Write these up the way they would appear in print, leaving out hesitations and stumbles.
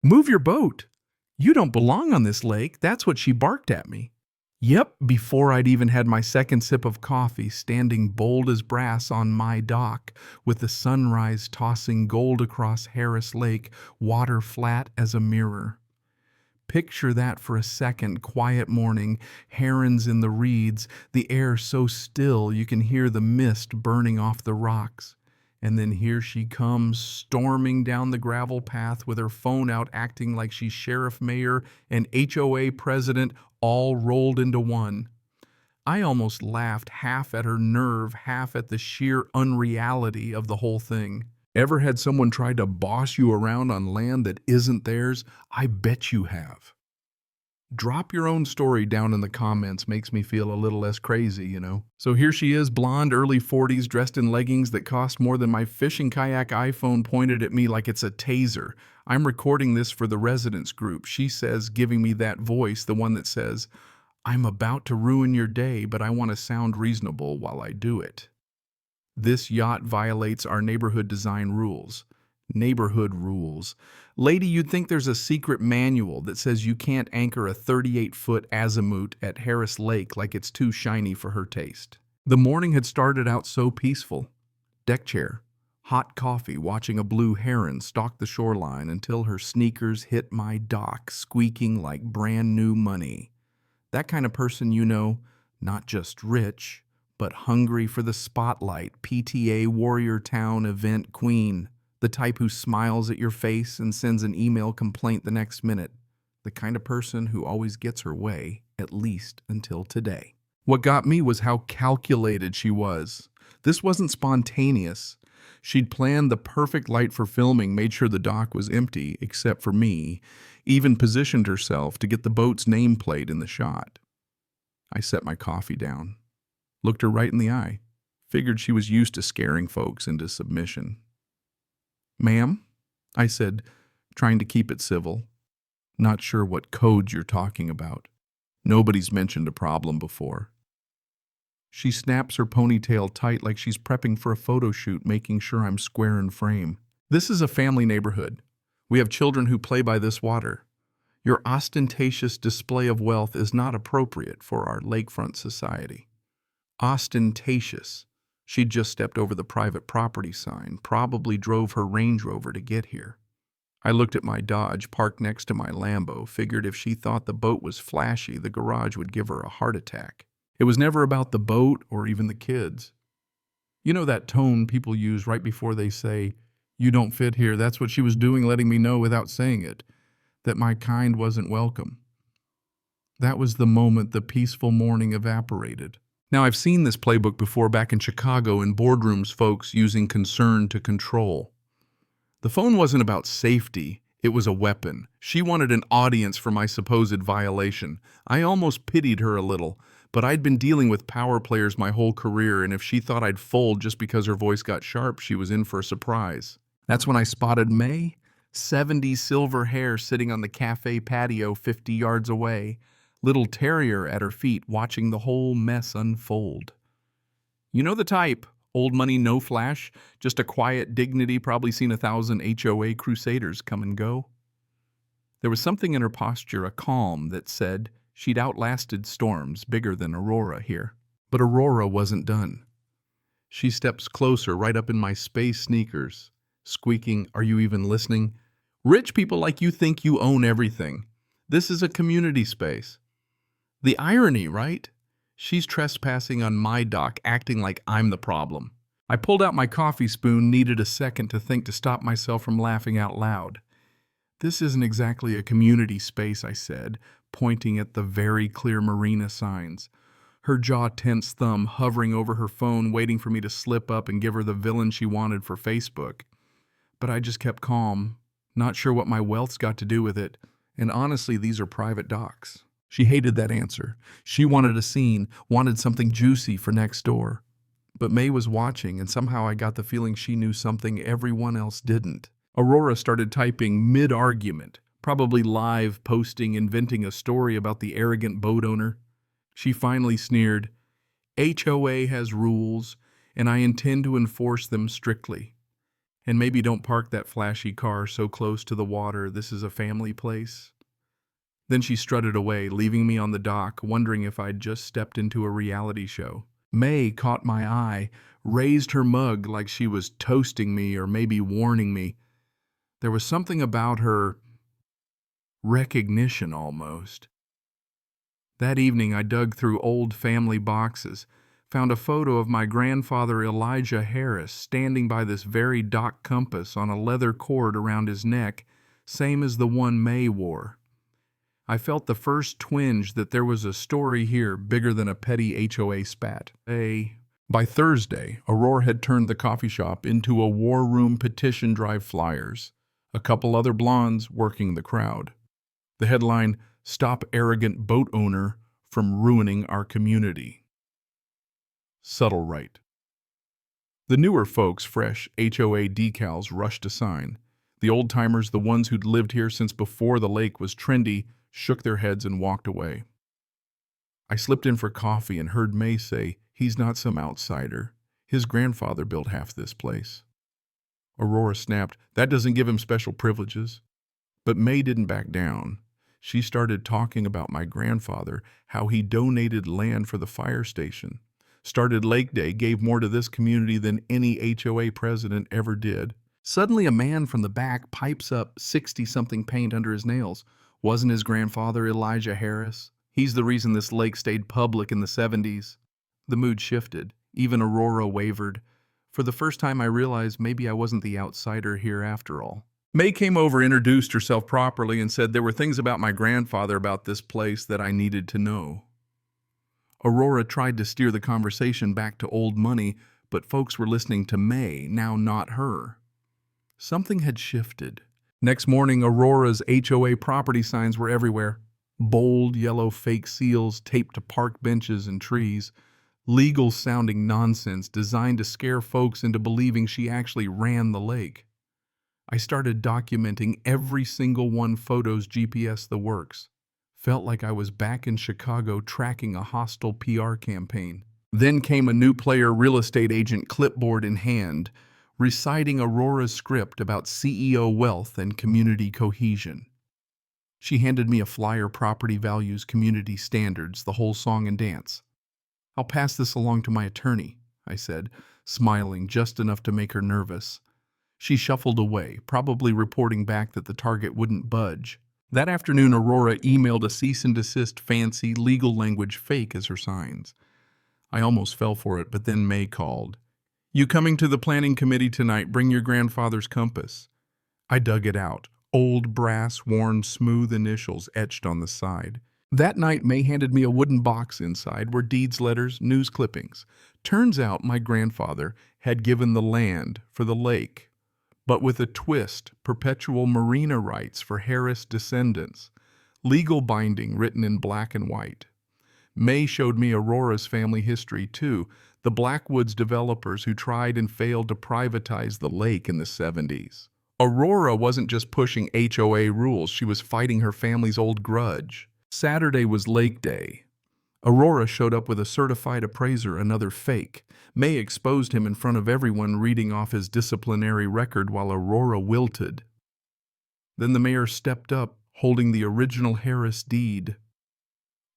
Move your boat. You don't belong on this lake. That's what she barked at me. Yep, before I'd even had my second sip of coffee, standing bold as brass on my dock, with the sunrise tossing gold across Harris Lake, water flat as a mirror. Picture that for a second, quiet morning, herons in the reeds, the air so still you can hear the mist burning off the rocks. And then here she comes, storming down the gravel path with her phone out, acting like she's sheriff, mayor, and HOA president all rolled into one. I almost laughed, half at her nerve, half at the sheer unreality of the whole thing. Ever had someone try to boss you around on land that isn't theirs? I bet you have. Drop your own story down in the comments. Makes me feel a little less crazy, you know. So here she is, blonde, early 40s, dressed in leggings that cost more than my fishing kayak iPhone, pointed at me like it's a taser. I'm recording this for the residents group. She says, giving me that voice, the one that says, "I'm about to ruin your day, but I want to sound reasonable while I do it. This yacht violates our neighborhood design rules." Neighborhood rules. Lady, you'd think there's a secret manual that says you can't anchor a 38-foot azimuth at Harris Lake like it's too shiny for her taste. The morning had started out so peaceful. Deck chair, hot coffee, watching a blue heron stalk the shoreline until her sneakers hit my dock, squeaking like brand new money. That kind of person, you know, not just rich, but hungry for the spotlight, PTA Warrior Town event queen. The type who smiles at your face and sends an email complaint the next minute. The kind of person who always gets her way, at least until today. What got me was how calculated she was. This wasn't spontaneous. She'd planned the perfect light for filming, made sure the dock was empty, except for me, even positioned herself to get the boat's nameplate in the shot. I set my coffee down, looked her right in the eye, figured she was used to scaring folks into submission. "Ma'am," I said, trying to keep it civil. "Not sure what codes you're talking about. Nobody's mentioned a problem before." She snaps her ponytail tight like she's prepping for a photo shoot, making sure I'm square in frame. "This is a family neighborhood. We have children who play by this water. Your ostentatious display of wealth is not appropriate for our lakefront society." Ostentatious. She'd just stepped over the private property sign, probably drove her Range Rover to get here. I looked at my Dodge parked next to my Lambo, figured if she thought the boat was flashy, the garage would give her a heart attack. It was never about the boat or even the kids. You know that tone people use right before they say, "You don't fit here." That's what she was doing, letting me know without saying it, that my kind wasn't welcome. That was the moment the peaceful morning evaporated. Now, I've seen this playbook before back in Chicago in boardrooms, folks using concern to control. The phone wasn't about safety, it was a weapon. She wanted an audience for my supposed violation. I almost pitied her a little, but I'd been dealing with power players my whole career, and if she thought I'd fold just because her voice got sharp, she was in for a surprise. That's when I spotted May, 70s silver hair sitting on the cafe patio 50 yards away. Little terrier at her feet, watching the whole mess unfold. You know the type. Old money, no flash, just a quiet dignity, probably seen 1,000 HOA crusaders come and go. There was something in her posture, a calm that said she'd outlasted storms bigger than Aurora here. But Aurora wasn't done. She steps closer, right up in my space sneakers, squeaking, "Are you even listening? Rich people like you think you own everything. This is a community space." The irony, right? She's trespassing on my dock, acting like I'm the problem. I pulled out my coffee spoon, needed a second to think to stop myself from laughing out loud. "This isn't exactly a community space," I said, pointing at the very clear marina signs. Her jaw-tense thumb hovering over her phone, waiting for me to slip up and give her the villain she wanted for Facebook. But I just kept calm, not sure what my wealth's got to do with it, and honestly, these are private docks. She hated that answer. She wanted a scene, wanted something juicy for next door. But May was watching, and somehow I got the feeling she knew something everyone else didn't. Aurora started typing mid-argument, probably live, posting, inventing a story about the arrogant boat owner. She finally sneered, "HOA has rules, and I intend to enforce them strictly." And maybe don't park that flashy car so close to the water. This is a family place. Then she strutted away, leaving me on the dock, wondering if I'd just stepped into a reality show. May caught my eye, raised her mug like she was toasting me or maybe warning me. There was something about her recognition almost. That evening I dug through old family boxes, found a photo of my grandfather Elijah Harris standing by this very dock compass on a leather cord around his neck, same as the one May wore. I felt the first twinge that there was a story here bigger than a petty HOA spat. By Thursday, Aurora had turned the coffee shop into a war room petition drive flyers. A couple other blondes working the crowd. The headline, "Stop Arrogant Boat Owner from Ruining Our Community." Subtle right. The newer folks, fresh HOA decals, rushed to sign. The old-timers, the ones who'd lived here since before the lake was trendy, shook their heads and walked away. I slipped in for coffee and heard May say, "He's not some outsider. His grandfather built half this place." Aurora snapped, "That doesn't give him special privileges." But May didn't back down. She started talking about my grandfather, how he donated land for the fire station, started Lake Day, gave more to this community than any HOA president ever did. Suddenly a man from the back pipes up 60-something paint under his nails. Wasn't his grandfather Elijah Harris? He's the reason this lake stayed public in the 70s. The mood shifted. Even Aurora wavered. For the first time I realized maybe I wasn't the outsider here after all. May came over, introduced herself properly, and said there were things about my grandfather about this place that I needed to know. Aurora tried to steer the conversation back to old money, but folks were listening to May, now not her. Something had shifted. Next morning, Aurora's HOA property signs were everywhere. Bold, yellow fake seals taped to park benches and trees. Legal-sounding nonsense designed to scare folks into believing she actually ran the lake. I started documenting every single one, photos, GPS, the works. Felt like I was back in Chicago tracking a hostile PR campaign. Then came a new player, real estate agent, clipboard in hand, reciting Aurora's script about CEO wealth and community cohesion. She handed me a flyer, property values, community standards, the whole song and dance. "I'll pass this along to my attorney," I said, smiling just enough to make her nervous. She shuffled away, probably reporting back that the target wouldn't budge. That afternoon, Aurora emailed a cease and desist, fancy, legal language fake as her signs. I almost fell for it, but then May called. "You coming to the planning committee tonight? Bring your grandfather's compass." I dug it out. Old brass, worn, smooth initials etched on the side. That night, May handed me a wooden box. Inside were deeds, letters, news clippings. Turns out my grandfather had given the land for the lake, but with a twist, perpetual marina rights for Harris descendants. Legal binding written in black and white. May showed me Aurora's family history too, the Blackwoods developers who tried and failed to privatize the lake in the 70s. Aurora wasn't just pushing HOA rules, she was fighting her family's old grudge. Saturday was Lake Day. Aurora showed up with a certified appraiser, another fake. May exposed him in front of everyone, reading off his disciplinary record while Aurora wilted. Then the mayor stepped up, holding the original Harris deed.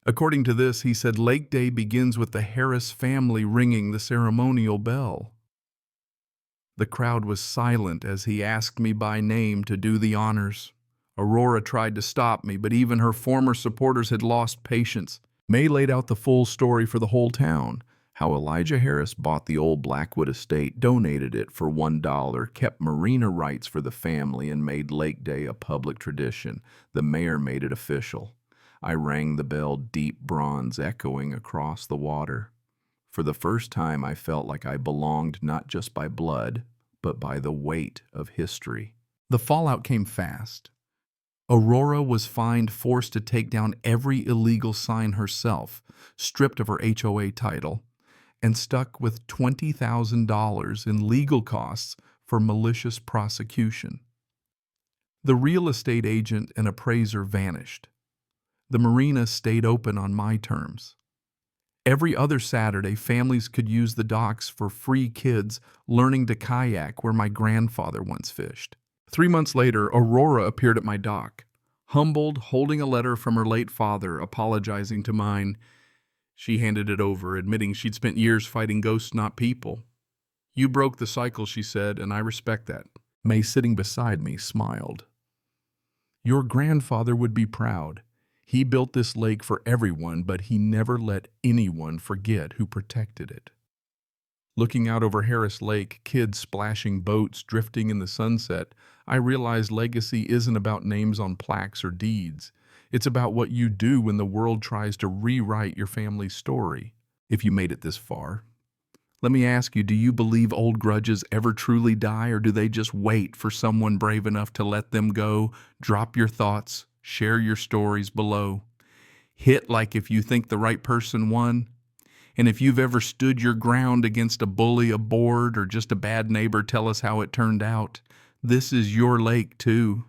According to this, he said Lake Day begins with the Harris family ringing the ceremonial bell. The crowd was silent as he asked me by name to do the honors. Aurora tried to stop me, but even her former supporters had lost patience. May laid out the full story for the whole town, how Elijah Harris bought the old Blackwood estate, donated it for $1, kept marina rights for the family, and made Lake Day a public tradition. The mayor made it official. I rang the bell, deep bronze echoing across the water. For the first time, I felt like I belonged not just by blood, but by the weight of history. The fallout came fast. Aurora was fined, forced to take down every illegal sign herself, stripped of her HOA title, and stuck with $20,000 in legal costs for malicious prosecution. The real estate agent and appraiser vanished. The marina stayed open on my terms. Every other Saturday, families could use the docks for free kids learning to kayak where my grandfather once fished. 3 months later, Aurora appeared at my dock, humbled, holding a letter from her late father, apologizing to mine. She handed it over, admitting she'd spent years fighting ghosts, not people. "You broke the cycle," she said, "and I respect that." May, sitting beside me, smiled. "Your grandfather would be proud. He built this lake for everyone, but he never let anyone forget who protected it." Looking out over Harris Lake, kids splashing boats drifting in the sunset, I realized legacy isn't about names on plaques or deeds. It's about what you do when the world tries to rewrite your family's story. If you made it this far, let me ask you, do you believe old grudges ever truly die, or do they just wait for someone brave enough to let them go? Drop your thoughts, share your stories below. Hit like if you think the right person won. And if you've ever stood your ground against a bully, a board, or just a bad neighbor, tell us how it turned out. This is your lake too.